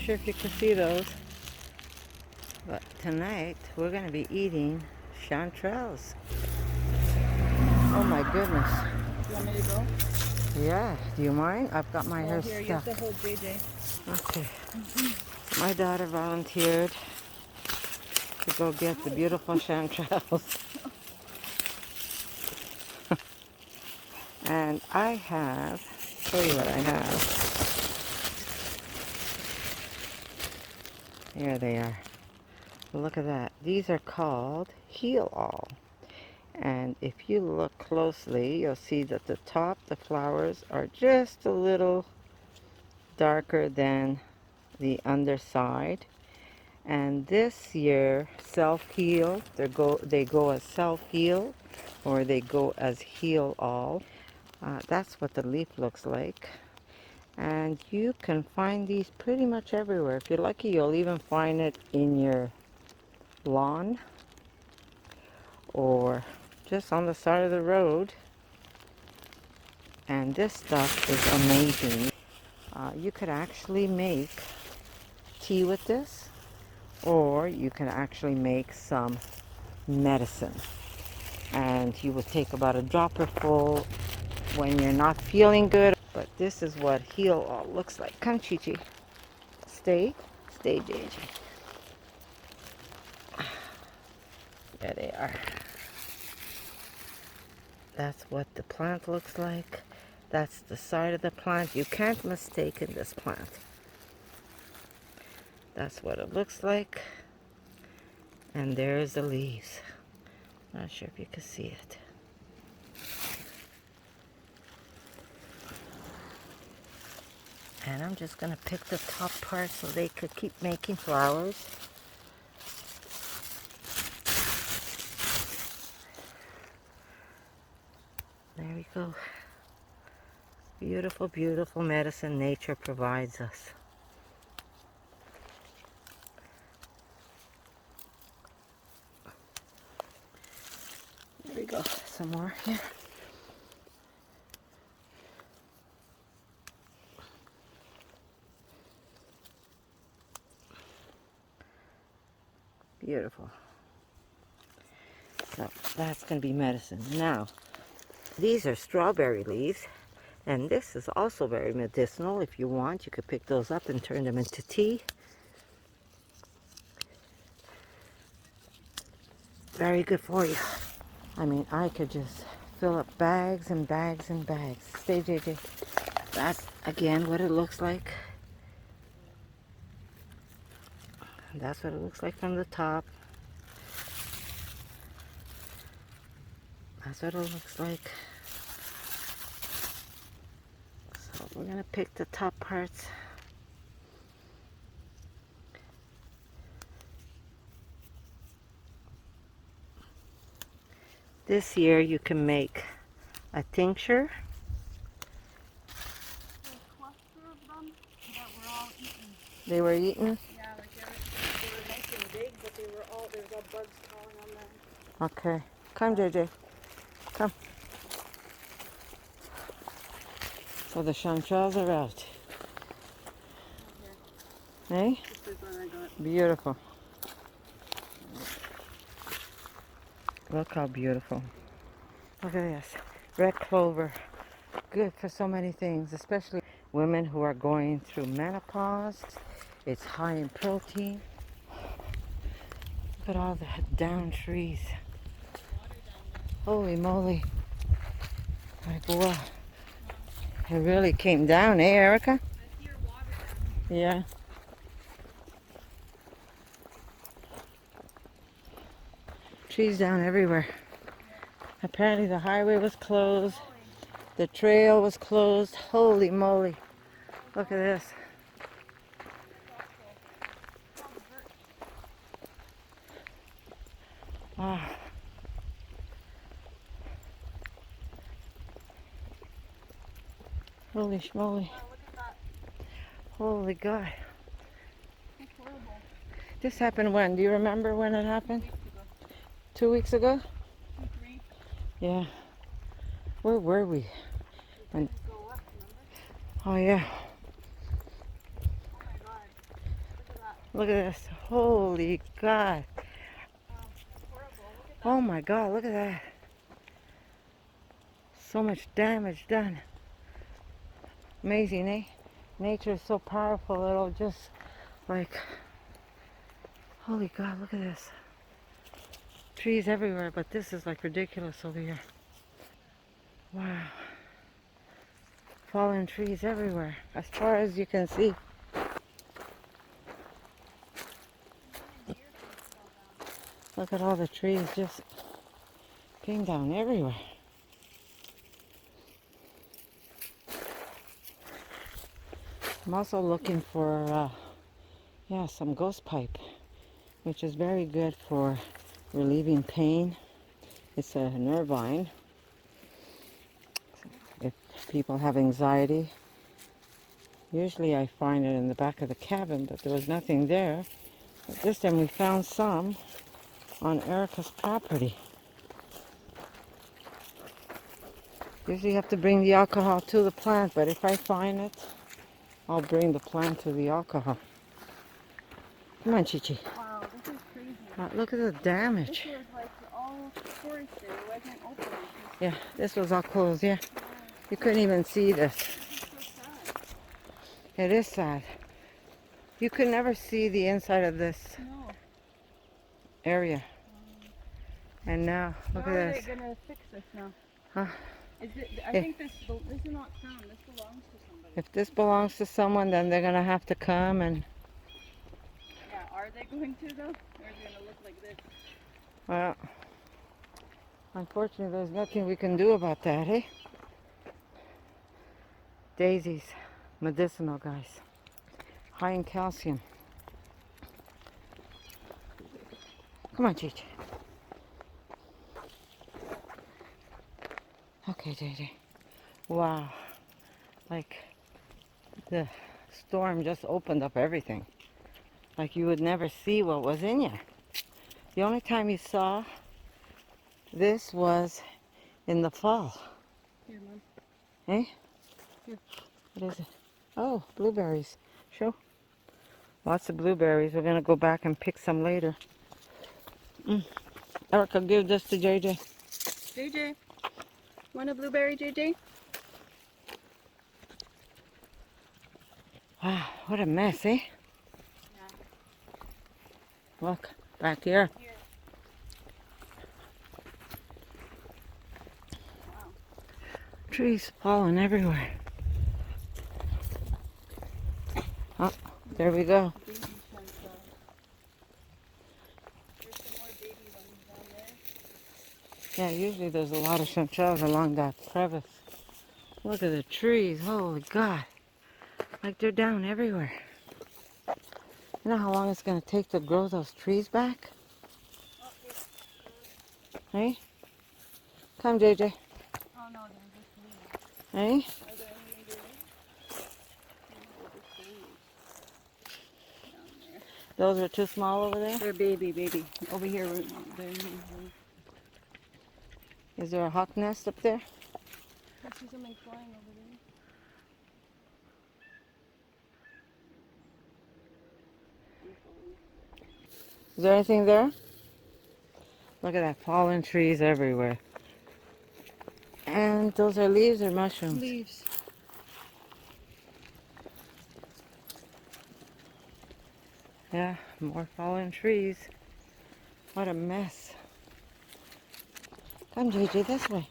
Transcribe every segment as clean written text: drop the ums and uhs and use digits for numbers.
not sure if you can see those, but tonight we're going to be eating chanterelles. Oh my goodness. You want me to go? Yeah, do you mind? I've got my hair Here, stuck. you have to hold JJ. Okay. My daughter volunteered to go get the beautiful chanterelles. And I have, show you what I have. Here they are. Look at that. These are called heel-all. And if you look closely, you'll see that the top, the flowers are just a little darker than the underside. And this year, self-heal, they go as self-heal or they go as heel-all. That's what the leaf looks like. And you can find these pretty much everywhere. If you're lucky, you'll even find it in your lawn or just on the side of the road. And this stuff is amazing. You could actually make tea with this, or you can actually make some medicine. And you would take about a dropper full when you're not feeling good. But this is what heal all looks like. Come, Chi-Chi. Stay, JJ. There they are. That's what the plant looks like. That's the side of the plant. You can't mistake this plant. That's what it looks like. And there's the leaves. Not sure if you can see it. And I'm just going to pick the top part so they could keep making flowers. There we go. Beautiful, beautiful medicine nature provides us. There we go. Some more here. Beautiful. So that's going to be medicine. Now, these are strawberry leaves, and this is also very medicinal. If you want, you could pick those up and turn them into tea. Very good for you. I mean, I could just fill up bags and bags and bags. Stay, JJ. That's, again, what it looks like. That's what it looks like from the top. That's what it looks like. So we're going to pick the top parts. This year you can make a tincture. They were eaten? Yeah, like they were nice and big, but there was all bugs crawling on them. Okay. Come, JJ. Come. So the chanterelles are out. Hey? This is what I got. Beautiful. Look how beautiful. Look at this. Red clover. Good for so many things, especially women who are going through menopause. It's high in protein. Look at all the down trees. Holy moly. Like what? It really came down, eh, Erica? I hear water down here. Yeah. Trees down everywhere. Apparently the highway was closed. The trail was closed. Holy moly. Look at this. Wow. Holy schmoly. Wow, look at that. Holy God. That's horrible. This happened when? Do you remember when it happened? 2 weeks ago. 2 weeks ago? 2, 3. Yeah. Where were we? It didn't go up, remember? Oh yeah. Oh my God. Look at this. Holy God. Wow, that's horrible. Look at that. Oh my God, look at that. So much damage done. Amazing, eh? Nature is so powerful, it'll just like, holy God, look at this. Trees everywhere, but this is like ridiculous over here. Wow. Fallen trees everywhere, as far as you can see. Even here things fell down. Look at all the trees just came down everywhere. I'm also looking for, some ghost pipe, which is very good for relieving pain. It's a nervine. If people have anxiety, usually I find it in the back of the cabin, but there was nothing there. But this time we found some on Erica's property. Usually you have to bring the alcohol to the plant, but if I find it, I'll bring the plant to the alcohol. Come on, Chi-Chi. Wow, this is crazy. Look at the This damage. was like all forested. It wasn't open. Yeah, this was all closed, yeah. Yeah. You couldn't even see this. This is so sad. It is sad. You could never see the inside of this No. area. And now, look How at are this. they gonna fix this now? Huh? Is it? I If- think this is not crown. This belongs to somebody. If this belongs to someone, then they're gonna have to come and, Yeah. Are they going to though? Or is it gonna look like this? well, unfortunately, there's nothing we can do about that, eh? Daisies, medicinal, guys. High in calcium. Come on, Chi-Chi. Okay, JJ. Wow. Like, the storm just opened up everything. Like you would never see what was in here. The only time you saw this was in the fall. Here, Mom. Eh? Here. What is it? Oh, blueberries. Show. Lots of blueberries. We're gonna go back and pick some later. Erica, give this to JJ. JJ, want a blueberry, JJ? Wow, what a mess, eh? Yeah. Look, back here. Here. Wow. Trees falling everywhere. Oh, there we go. Baby chanterelle. There's some more baby ones down there. Yeah, usually there's a lot of chanterelles along that crevice. Look at the trees. Holy God. Like they're down everywhere. You know how long it's going to take to grow those trees back? Oh, here. Hey? Come, JJ. Oh no, they're just leaves. Hey? Are there any other leaves? No, they're just leaves. Down there. Those are too small over there? They're baby. Over here, they're Is there a hawk nest up there? I see something flying over there. Is there anything there? Look at that, fallen trees everywhere. And those are leaves or mushrooms? Leaves. Yeah, more fallen trees. What a mess. Come, JJ, this way.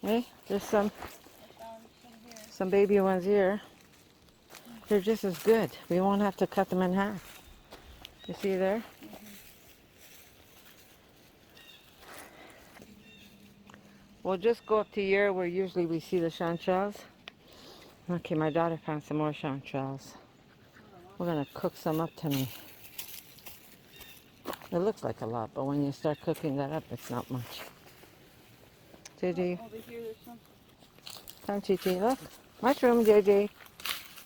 Hey, there's some I found some here. some baby ones here. They're just as good. We won't have to cut them in half. You see there? We'll just go up to here where usually we see the chanterelles. Okay, my daughter found some more chanterelles. We're gonna cook some up tonight. It looks like a lot, but when you start cooking that up, it's not much. JJ, Over here, there's some. come, Chichi, look. Mushroom, JJ.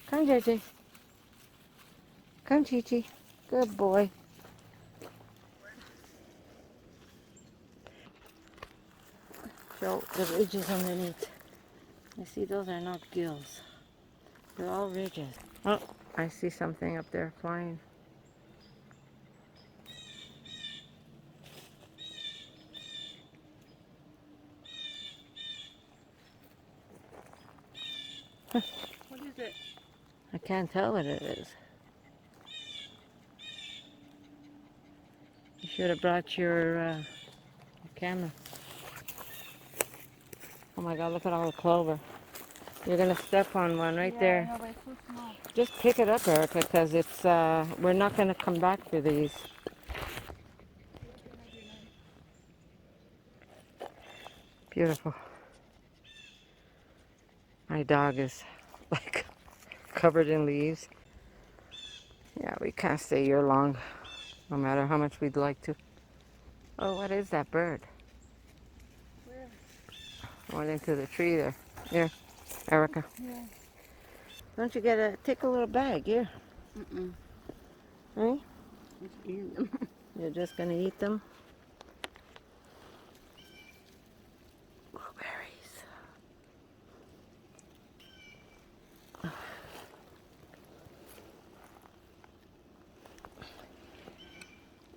Come, JJ. Come, Chichi. Good boy. Show the ridges underneath. You see, those are not gills. They're all ridges. Oh, I see something up there flying. What is it? I can't tell what it is. You should have brought your camera. Oh my God, look at all the clover. You're gonna step on one right Yeah, there. I know, but it's so small. Just pick it up, Erica, because it's we're not gonna come back for these. Beautiful. My dog is like covered in leaves. Yeah, we can't stay here long, no matter how much we'd like to. Oh, what is that bird? Where? Went into the tree there. Here, Erica. Yeah. Don't you take a little bag here? Mm-mm. Right? It's eating them. You're just gonna eat them? Blueberries.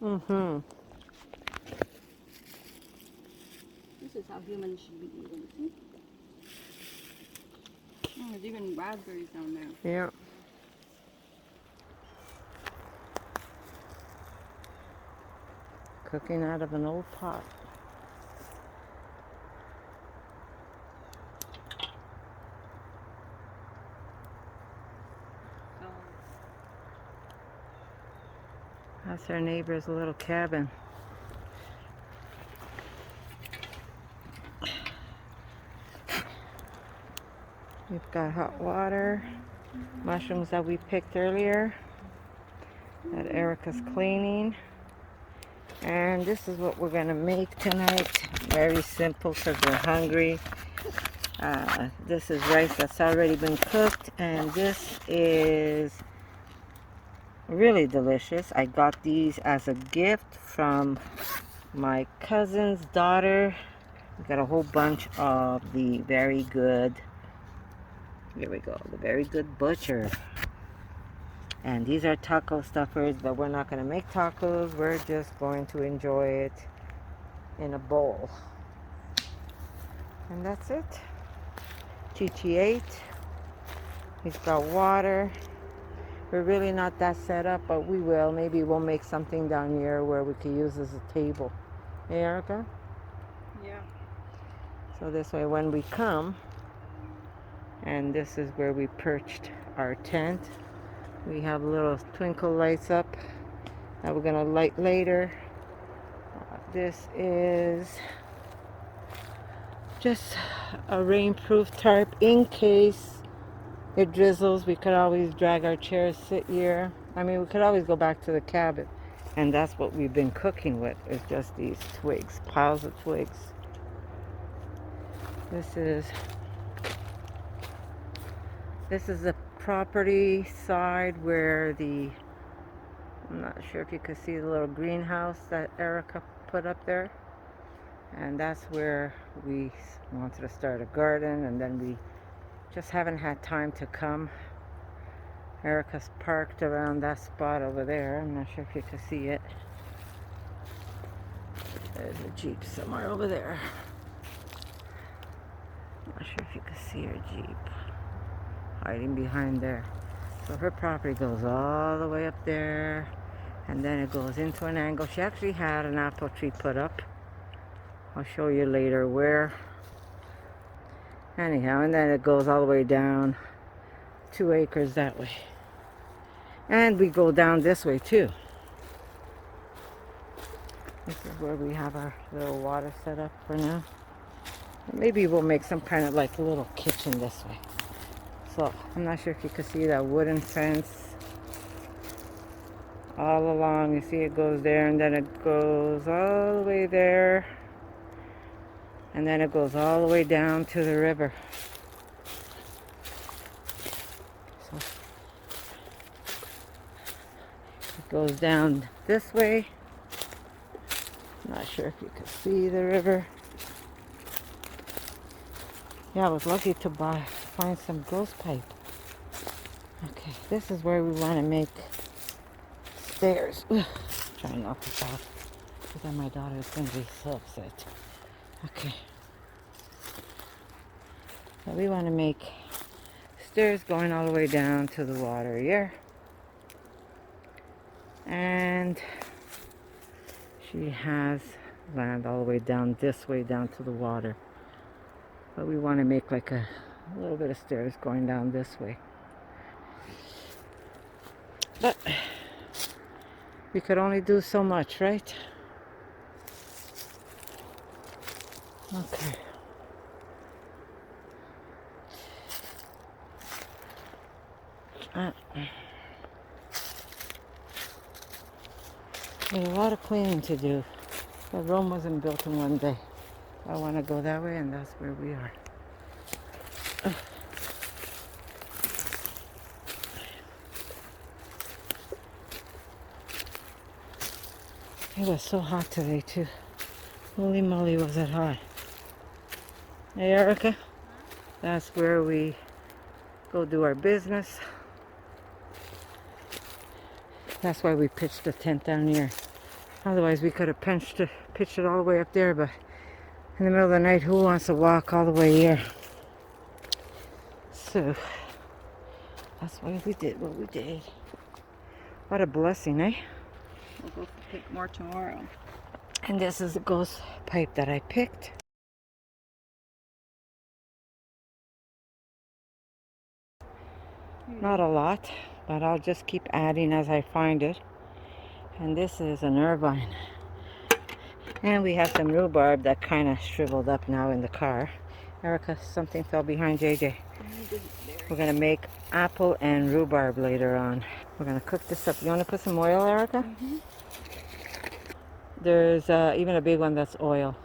Mm-hmm. This is how humans should be eating. See? Oh, there's even raspberries down there. Yeah. Cooking out of an old pot. So, That's our neighbor's little cabin. We've got hot water, mushrooms that we picked earlier that Erica's cleaning. And this is what we're gonna make tonight. Very simple because we're hungry. This is rice that's already been cooked, and this is really delicious. I got these as a gift from my cousin's daughter. We got a whole bunch of the very good, here we go, the very good butcher. And these are taco stuffers, but we're not going to make tacos. We're just going to enjoy it in a bowl. And that's it. Chichi ate. He's got water. We're really not that set up, but we will. Maybe we'll make something down here where we can use as a table. Hey, Erica? yeah. So this way when we come, and this is where we perched our tent. We have little twinkle lights up that we're gonna light later. This is just a rainproof tarp in case it drizzles. We could always drag our chairs, sit here. I mean, we could always go back to the cabin. And that's what we've been cooking with, is just these twigs, piles of twigs. This is the property side where I'm not sure if you can see the little greenhouse that Erica put up there. And that's where we wanted to start a garden, and then we just haven't had time to come. Erica's parked around that spot over there. I'm not sure if you can see it. There's a Jeep somewhere over there. Not sure if you can see her Jeep hiding behind there. So her property goes all the way up there, and then it goes into an angle. She actually had an apple tree put up. I'll show you later where. Anyhow, and then it goes all the way down 2 acres that way. And we go down this way too. This is where we have our little water set up for now. Maybe we'll make some kind of like little kitchen this way. So I'm not sure if you can see that wooden fence all along. You see it goes there, and then it goes all the way there, and then it goes all the way down to the river. So it goes down this way. Not sure if you can see the river. Yeah, I was lucky to find some ghost pipe. Okay, this is where we want to make stairs. Ugh, try and knock this off. Because then my daughter is going to be so upset. Okay. So we want to make stairs going all the way down to the water here. And she has land all the way down this way down to the water. But we want to make like a little bit of stairs going down this way. But we could only do so much, right? Okay. There's a lot of cleaning to do. But Rome wasn't built in one day. I want to go that way, and that's where we are. Ugh. It was so hot today, too. Holy moly, was it hot. Hey, Erica, that's where we go do our business. That's why we pitched the tent down here. Otherwise, we could have pitched it all the way up there, but in the middle of the night, who wants to walk all the way here? So, that's why we did what we did. What a blessing, eh? We'll go pick more tomorrow. And this is the ghost pipe that I picked. Not a lot, but I'll just keep adding as I find it. And this is an Irvine. And we have some rhubarb that kind of shriveled up now in the car. Erica, something fell behind JJ. We're going to make apple and rhubarb later on. We're going to cook this up. You want to put some oil, Erica? Mm-hmm. There's even a big one that's oil.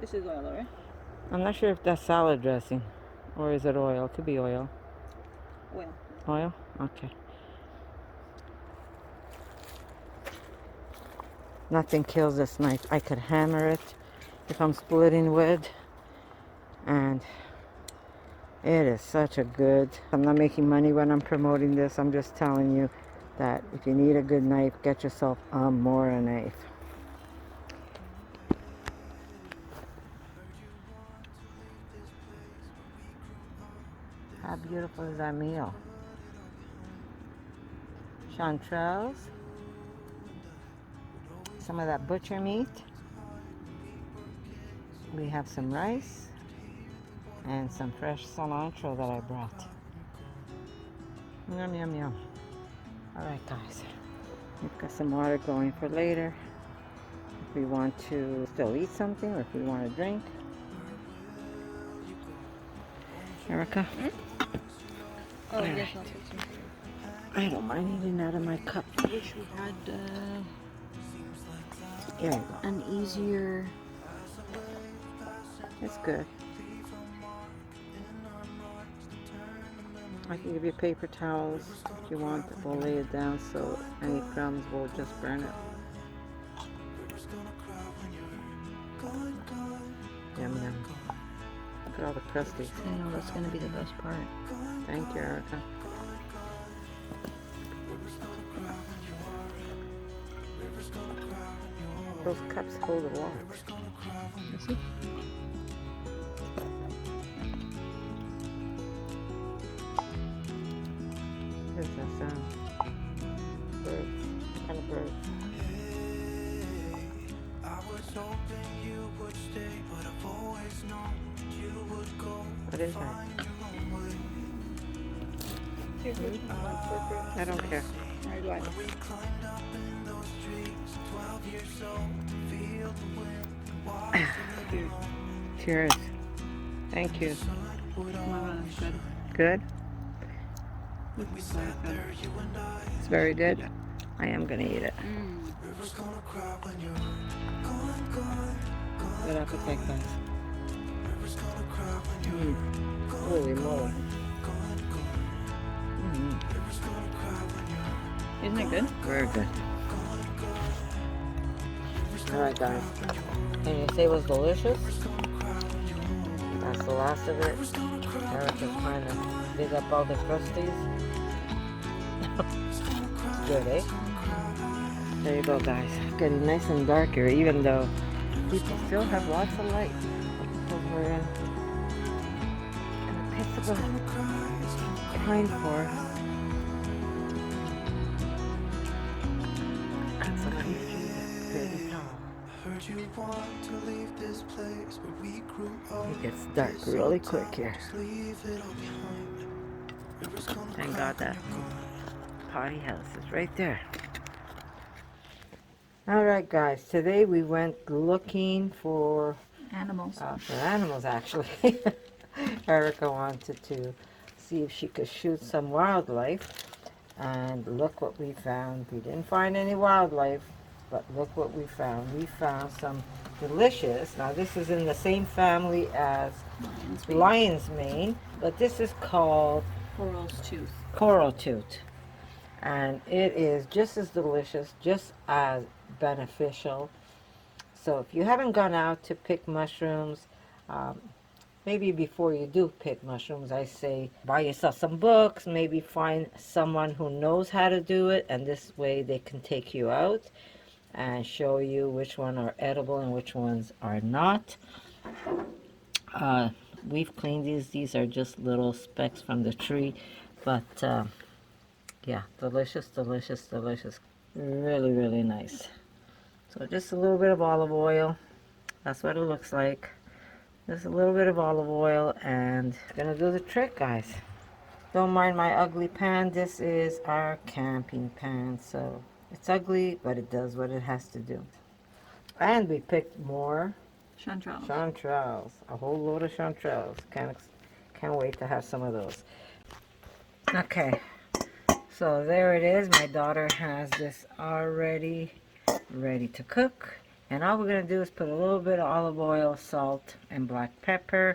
This is oil, right? I'm not sure if that's salad dressing or is it oil. It could be oil. Oil. Oil? Okay. Nothing kills this knife. I could hammer it if I'm splitting wood. And it is such a good... I'm not making money when I'm promoting this. I'm just telling you that if you need a good knife, get yourself a Mora knife. How beautiful is that meal? Chanterelles. Some of that butcher meat. We have some rice and some fresh cilantro that I brought. Yum, yum, yum. Alright guys, we've got some water going for later. If we want to still eat something or if we want to drink. Erica? Oh, All yes, right. I'll take some. I don't mind eating out of my cup. I wish we had Here you go. an easier... It's good. I can give you paper towels if you want. We'll lay it down so any crumbs will just burn it. Yum yum. Look at all the crusties. I know, that's going to be the best part. Thank you, Erica. Those cups hold a lot. You see? What is that sound? Birds. What kind of birds? What is that? I don't care. I like it. Cheers. Thank you. Good. Good? It's very good. It's very good. I am gonna eat it. Good appetite, guys. Holy moly. Isn't it good? Very good. Alright guys. Can you say it was delicious? That's the last of it. Erica's trying to dig up all the crusties. Good, eh? There you go, guys. Getting nice and dark here, even though people still have lots of light. Because we're in a piece of a pine forest. And some of these trees are pretty tall. Heard you want to leave this place where we grew up. It gets dark really quick here. Just leave it all behind. Rivers gonna Thank cry God when that you're gone. potty house is right there. Alright guys, today we went looking for Animals. animals actually. Erica wanted to see if she could shoot some wildlife, and look what we found. We didn't find any wildlife, but look what we found. We found some delicious, now this is in the same family as lion's mane, but this is called Coral's tooth. coral tooth, and it is just as delicious, just as beneficial. So if you haven't gone out to pick mushrooms, maybe before you do pick mushrooms, I say buy yourself some books, maybe find someone who knows how to do it, and this way they can take you out and show you which ones are edible and which ones are not. We've cleaned these are just little specks from the tree, but yeah, delicious, delicious, delicious. Really, really nice. So just a little bit of olive oil. That's what it looks like. Just a little bit of olive oil, and it's gonna do the trick, guys. Don't mind my ugly pan. This is our camping pan, so it's ugly, but it does what it has to do. And we picked more Chanterelles. chanterelles, a whole load of chanterelles. Can't wait to have some of those. Okay, so there it is. My daughter has this already ready to cook. And all we're going to do is put a little bit of olive oil, salt, and black pepper.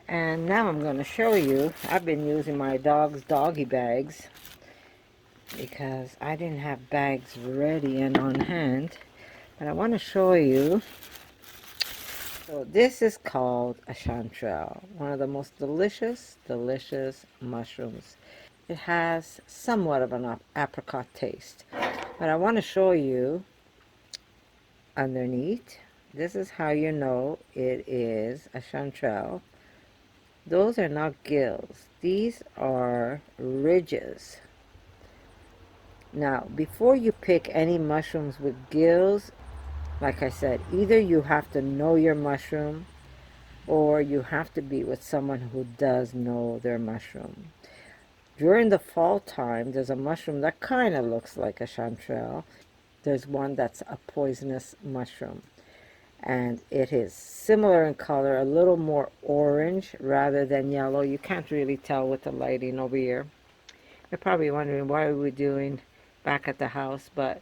And now I'm going to show you, I've been using my dog's doggy bags because I didn't have bags ready and on hand. But I want to show you. So this is called a chanterelle, one of the most delicious, delicious mushrooms. It has somewhat of an apricot taste. But I want to show you underneath. This is how you know it is a chanterelle. Those are not gills. These are ridges. Now, before you pick any mushrooms with gills, like I said, either you have to know your mushroom or you have to be with someone who does know their mushroom. During the fall time, there's a mushroom that kind of looks like a chanterelle. There's one that's a poisonous mushroom, and it is similar in color, a little more orange rather than yellow. You can't really tell with the lighting over here. You're probably wondering what are we doing back at the house, but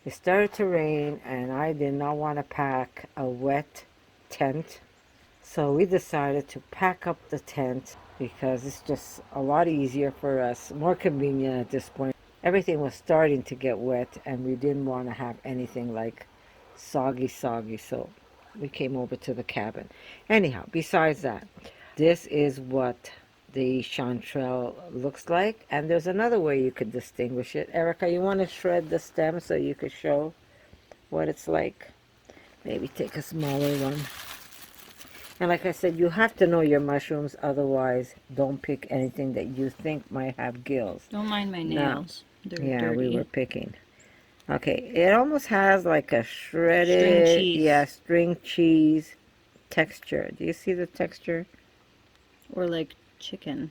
it started to rain and I did not want to pack a wet tent, so we decided to pack up the tent because it's just a lot easier for us, more convenient at this point. Everything was starting to get wet and we didn't want to have anything like soggy, so we came over to the cabin. Anyhow, besides that, this is what the chanterelle looks like, and there's another way you could distinguish it. Erica, you want to shred the stem so you could show what it's like? Maybe take a smaller one. And like I said, you have to know your mushrooms, otherwise don't pick anything that you think might have gills. Don't mind my Now, nails. They're yeah, dirty. we were picking. Okay, it almost has like a shredded, String cheese. yeah, string cheese texture. Do you see the texture? Or like chicken.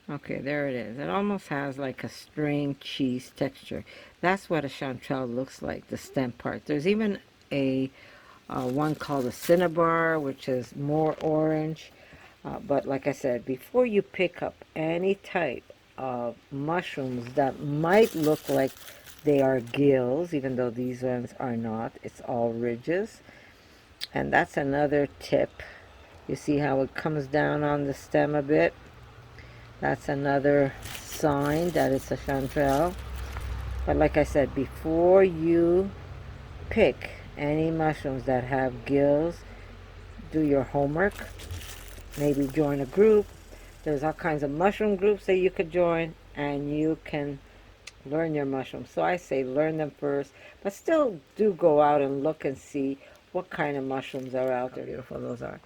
Okay, there it is. It almost has like a string cheese texture. That's what a chanterelle looks like, the stem part. There's even a one called a cinnabar, which is more orange. But like I said, before you pick up any type of mushrooms that might look like they are gills, even though these ones are not, it's all ridges. And that's another tip. You see how it comes down on the stem a bit? That's another sign that it's a chanterelle. But like I said, before you pick any mushrooms that have gills, do your homework. Maybe join a group. There's all kinds of mushroom groups that you could join, and you can Learn your mushrooms. So I say learn them first, but still do go out and look and see what kind of mushrooms are out there. How beautiful those are.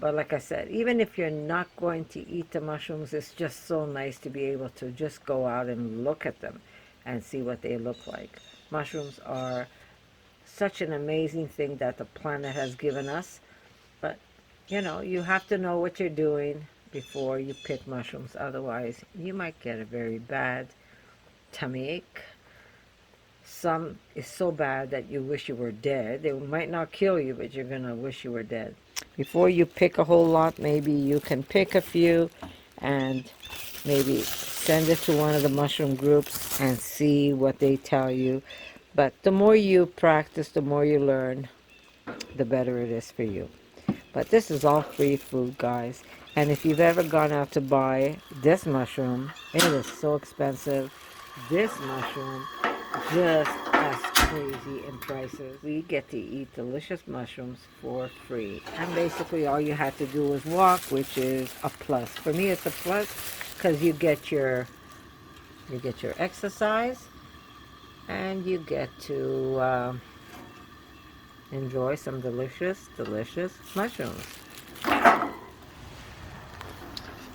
But like I said, even if you're not going to eat the mushrooms, it's just so nice to be able to just go out and look at them and see what they look like. Mushrooms are such an amazing thing that the planet has given us, but you know, you have to know what you're doing before you pick mushrooms. Otherwise, you might get a very bad tummy ache. Some is so bad that you wish you were dead. They might not kill you, but you're going to wish you were dead. Before you pick a whole lot, maybe you can pick a few and maybe send it to one of the mushroom groups and see what they tell you. But the more you practice, the more you learn, the better it is for you. But this is all free food, guys. And if you've ever gone out to buy this mushroom, it is so expensive. This mushroom, just as crazy in prices. We get to eat delicious mushrooms for free. And basically all you have to do is walk, which is a plus. For me, it's a plus because you get your exercise and you get to enjoy some delicious, delicious mushrooms. So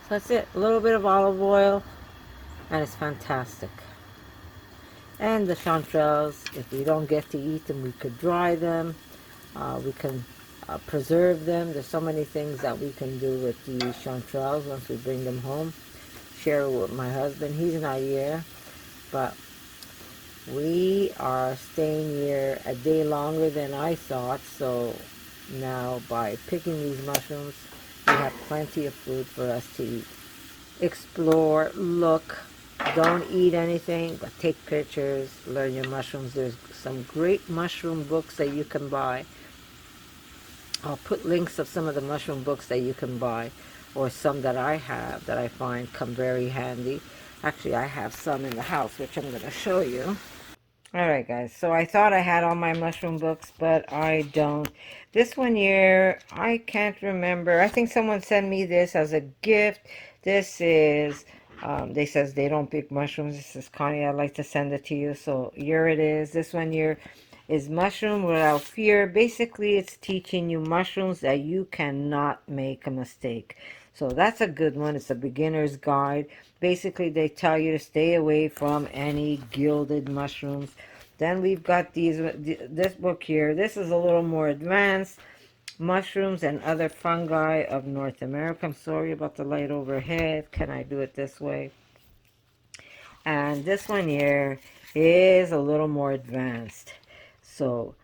that's it. A little bit of olive oil, and it's fantastic. And the chanterelles, if we don't get to eat them, we could dry them. We can preserve them. There's so many things that we can do with these chanterelles once we bring them home. Share it with my husband. He's not here, but we are staying here a day longer than I thought. So now by picking these mushrooms, we have plenty of food for us to eat. Explore, look, don't eat anything, but take pictures, learn your mushrooms. There's some great mushroom books that you can buy. I'll put links of some of the mushroom books that you can buy, or some that I have that I find come very handy. Actually, I have some in the house, which I'm going to show you. Alright guys, so I thought I had all my mushroom books, but I don't. This one here, I can't remember. I think someone sent me this as a gift. This is, they says they don't pick mushrooms. This is Connie, I'd like to send it to you. So here it is. This one here is Mushroom Without Fear. Basically, it's teaching you mushrooms that you cannot make a mistake. So that's a good one. It's a beginner's guide. Basically, they tell you to stay away from any gilded mushrooms. Then we've got this book here. This is a little more advanced. Mushrooms and Other Fungi of North America. I'm sorry about the light overhead. Can I do it this way? And this one here is a little more advanced. So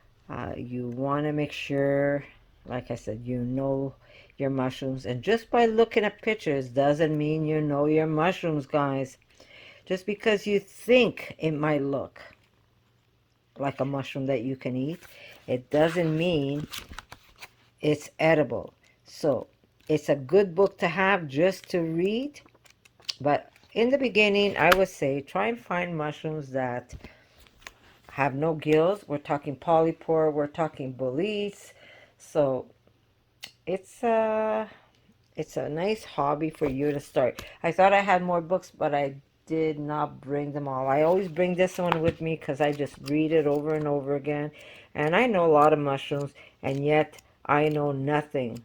you want to make sure, like I said, you know your mushrooms. And just by looking at pictures doesn't mean you know your mushrooms, guys. Just because you think it might look like a mushroom that you can eat, it doesn't mean it's edible. So it's a good book to have just to read. But in the beginning, I would say try and find mushrooms that have no gills. We're talking polypore, we're talking boletes. So it's a nice hobby for you to start. I thought I had more books, but I did not bring them all. I always bring this one with me because I just read it over and over again. And I know a lot of mushrooms, and yet I know nothing.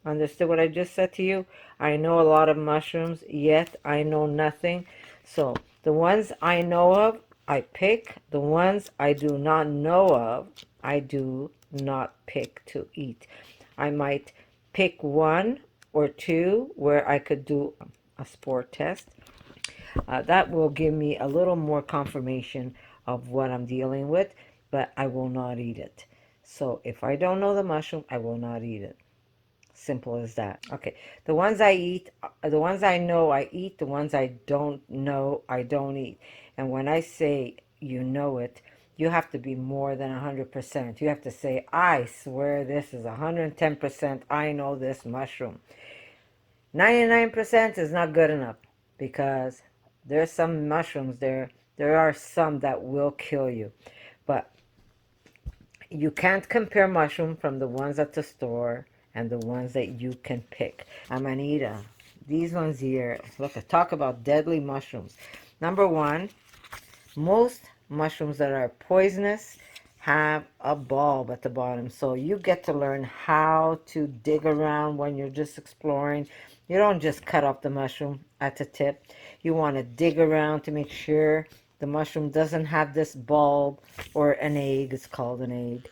Understood what I just said to you? I know a lot of mushrooms, yet I know nothing. So the ones I know of, I pick. The ones I do not know of, I do not pick to eat. I might pick one or two where I could do a spore test. That will give me a little more confirmation of what I'm dealing with, but I will not eat it. So if I don't know the mushroom, I will not eat it. Simple as that. Okay, the ones I eat, the ones I know I eat, the ones I don't know I don't eat. And when I say you know it, you have to be more than 100%. You have to say, I swear this is 110%. I know this mushroom. 99% is not good enough because there's some mushrooms there. There are some that will kill you. But you can't compare mushroom from the ones at the store and the ones that you can pick. Amanita, these ones here, look, talk about deadly mushrooms. Number one, most mushrooms that are poisonous have a bulb at the bottom. So you get to learn how to dig around when you're just exploring. You don't just cut off the mushroom at the tip. You want to dig around to make sure the mushroom doesn't have this bulb or an egg. It's called an egg.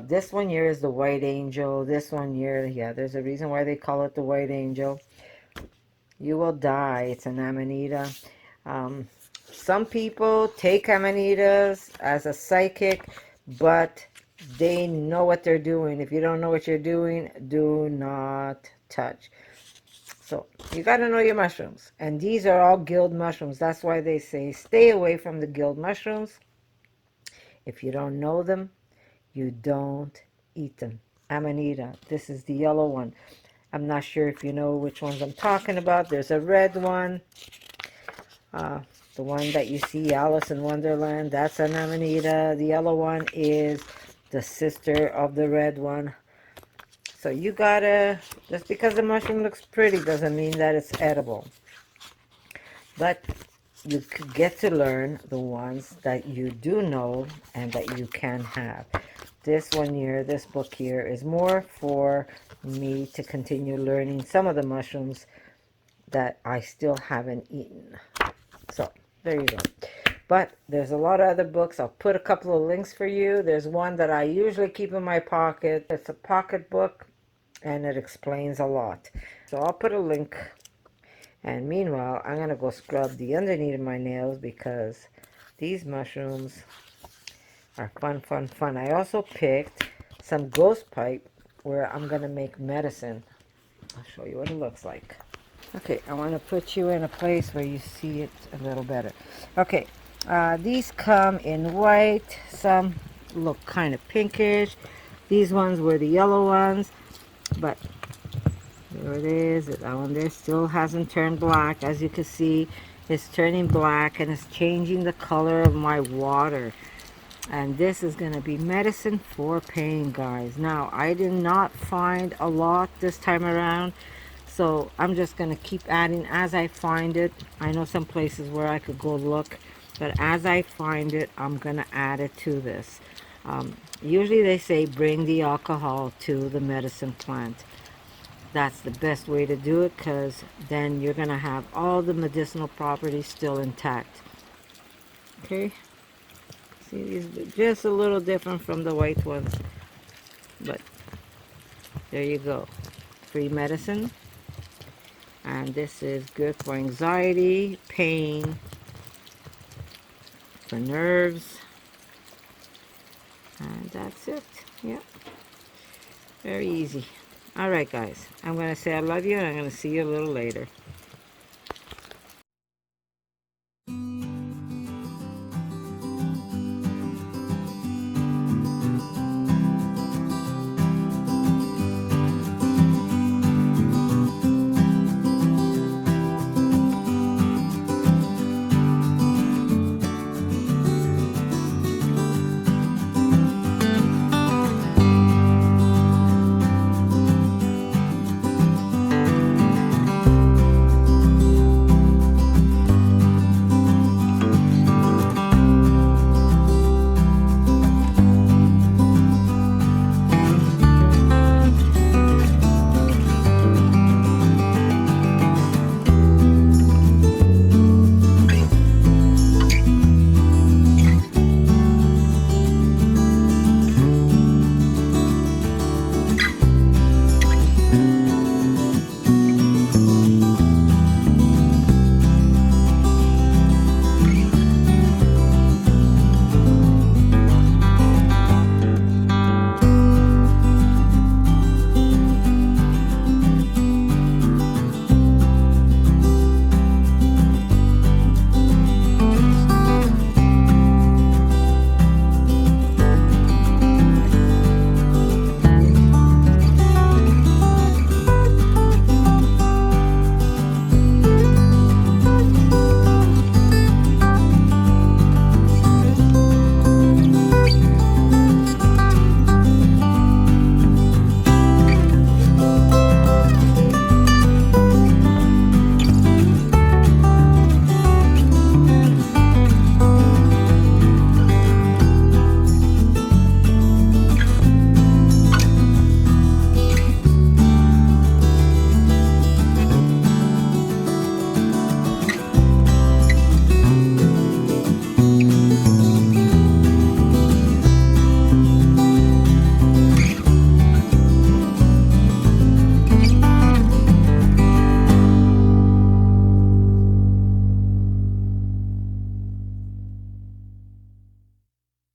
This one here is the white angel. This one here, yeah, there's a reason why they call it the white angel. You will die. It's an amanita. Um, some people take amanitas as a psychic, but they know what they're doing. If you don't know what you're doing, do not touch. So you got to know your mushrooms. And these are all gilled mushrooms. That's why they say stay away from the gilled mushrooms. If you don't know them, you don't eat them. Amanita. This is the yellow one. I'm not sure if you know which ones I'm talking about. There's a red one. Uh, the one that you see, Alice in Wonderland, that's an amanita. The yellow one is the sister of the red one. So you gotta, just because the mushroom looks pretty doesn't mean that it's edible. But you get to learn the ones that you do know and that you can have. This one here, this book here, is more for me to continue learning some of the mushrooms that I still haven't eaten. So, there you go. But there's a lot of other books. I'll put a couple of links for you. There's one that I usually keep in my pocket. It's a pocket book, and it explains a lot. So I'll put a link. And meanwhile, I'm going to go scrub the underneath of my nails because these mushrooms are fun, fun, fun. I also picked some ghost pipe where I'm going to make medicine. I'll show you what it looks like. Okay, I want to put you in a place where you see it a little better. Okay, these come in white. Some look kind of pinkish. These ones were the yellow ones, but there it is. That one there still hasn't turned black. As you can see, it's turning black and it's changing the color of my water. And this is going to be medicine for pain, guys. Now, I did not find a lot this time around, so I'm just going to keep adding as I find it. I know some places where I could go look, but as I find it, I'm going to add it to this. Usually they say bring the alcohol to the medicine plant. That's the best way to do it because then you're going to have all the medicinal properties still intact. Okay? See, these are just a little different from the white ones, but there you go. Free medicine. And this is good for anxiety, pain, for nerves. And that's it. Yeah. Very easy. All right, guys. I'm going to say I love you, and I'm going to see you a little later.